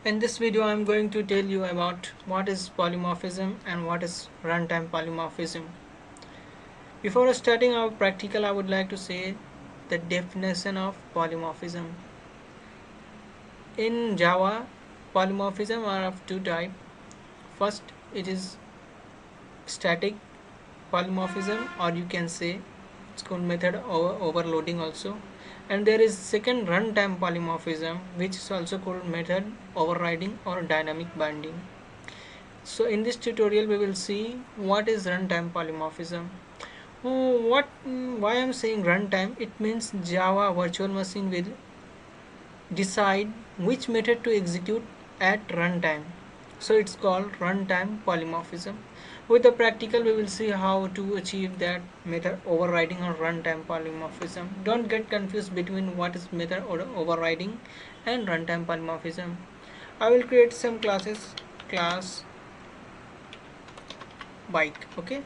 In this video, I am going to tell you about what is polymorphism and what is runtime polymorphism. Before starting our practical, I would like to say the definition of polymorphism. In Java, polymorphism are of two types. First, it is static polymorphism, or you can say it's called method overloading also. And there is second runtime polymorphism, which is also called method overriding or dynamic binding. So in this tutorial we will see what is runtime polymorphism. Why I'm saying runtime? It means Java virtual machine will decide which method to execute at runtime. So it's called runtime polymorphism. With the practical we will see how to achieve that method overriding or runtime polymorphism. Don't get confused between what is method overriding and runtime polymorphism. I will create some classes. Class bike, okay,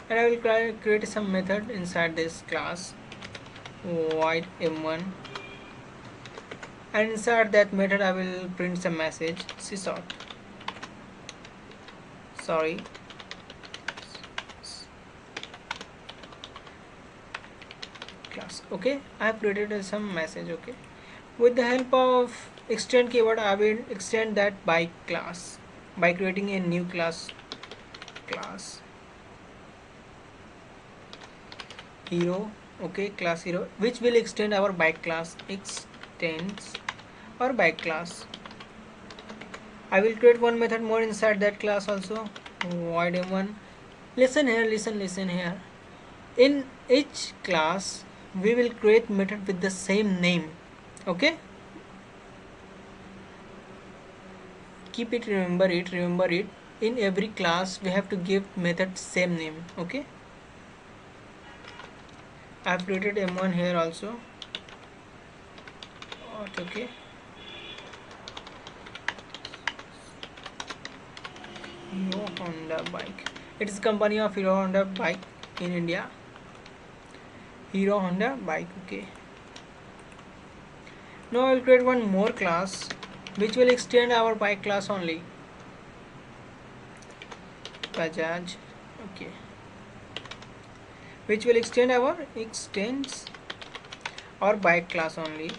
and I will create some method inside this class void m1, and inside that method I will print some message csort, sorry, class. Okay, I have created some message. Okay, with the help of extend keyword I will extend that bike class by creating a new class hero. Okay, class hero, which will extend our bike class, extends our bike class. I will create one method more inside that class also, void m1. Listen here, listen here. In each class we will create method with the same name. Okay, keep it, remember it. In every class we have to give method same name. Okay, I have created m1 here also. Okay, Hero Honda bike. It is company of Hero Honda bike in India. Hero Honda bike. Okay. Now I will create one more class which will extend our bike class only. Bajaj. Okay. Which will extends our bike class only.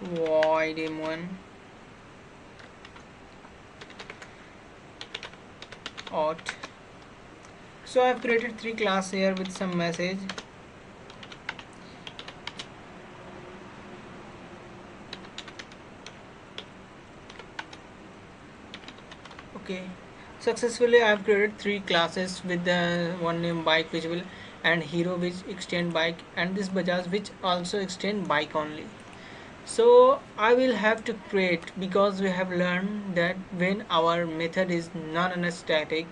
Void m1 auth. So I have created three classes here with some message. Okay, successfully I have created three classes with the one name bike which will, and hero which extend bike, and this Bajaj which also extend bike only. So I will have to create, because we have learned that when our method is non-static,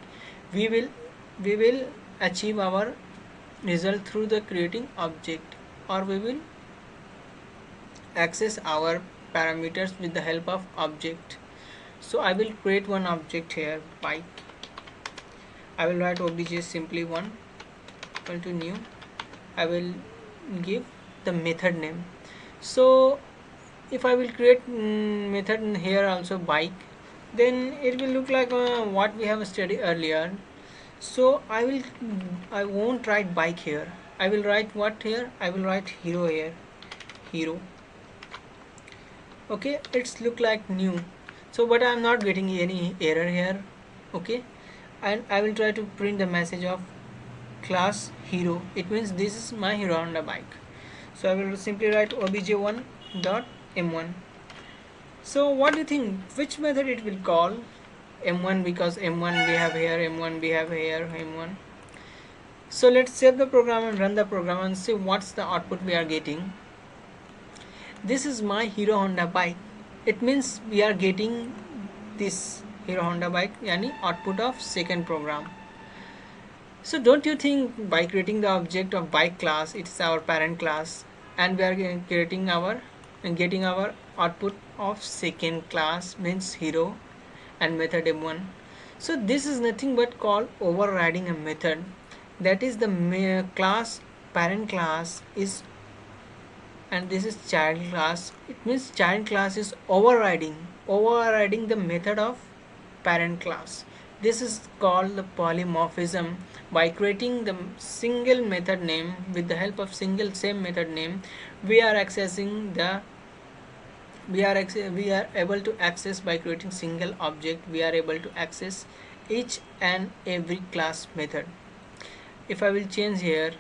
we will achieve our result through the creating object, or we will access our parameters with the help of object. So I will create one object here, bike. I will write obj simply one equal to new. I will give the method name. So if I will create method here also bike, then it will look like what we have studied earlier. So I won't write bike here. I will write what here? I will write hero here. Hero. Okay, it's look like new. So but I am not getting any error here. Okay, and I will try to print the message of class hero. It means this is my Hero Honda bike. So I will simply write obj1 dot m1. So what do you think, which method it will call? M1, because M1 we have here, M1 we have here, M1. So let's save the program and run the program and see what's the output we are getting. This is my Hero Honda bike. It means we are getting this Hero Honda bike, yani output of second program. So don't you think by creating the object of bike class, it is our parent class, and we are creating our and getting our output of second class means hero and method m1. So this is nothing but called overriding a method. That is the class, parent class is and this is child class. It means child class is overriding the method of parent class. This is called the polymorphism. By creating the single method name with the help of single same method name, we are accessing the we are able to access, by creating single object, we are able to access each and every class method. If I will change here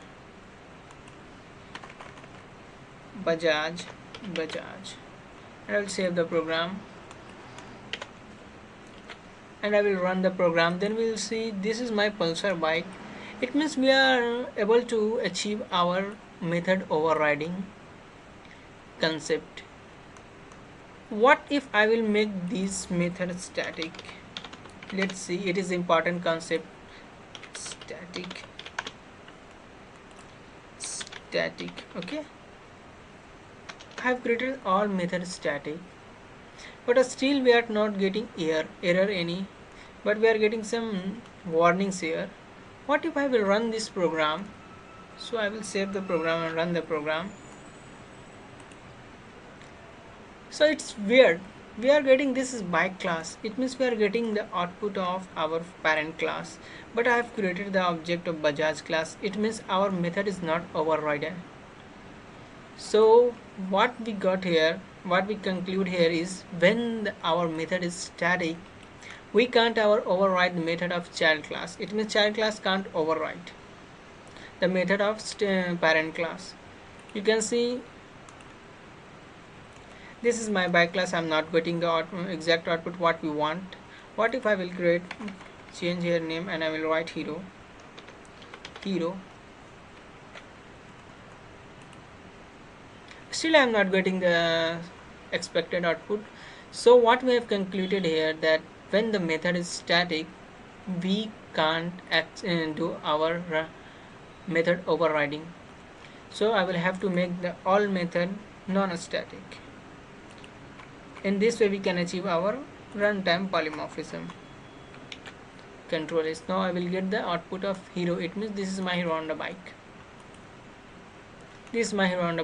Bajaj and I will save the program and I will run the program, then we will see this is my Pulsar bike. It means we are able to achieve our method overriding concept. What if I will make this method static? Let's see, it is important concept. Static. Okay, I have created all methods static, but still we are not getting error any, but we are getting some warnings here. What if I will run this program? So I will save the program and run the program. So it's weird, we are getting this is bike class. It means we are getting the output of our parent class, but I have created the object of Bajaj class. It means our method is not overridden. So what we got here, what we conclude here is, when our method is static, we can't override the method of child class. It means child class can't override the method of parent class. You can see this is my bike class. I'm not getting the exact output what we want. What if I will change here name and I will write hero. Still I am not getting the expected output. So what we have concluded here, that when the method is static, we can't do our method overriding. So I will have to make the all method non-static. In this way we can achieve our runtime polymorphism. Control is, now I will get the output of hero. It means this is my Hero Honda bike. This is my Hero Honda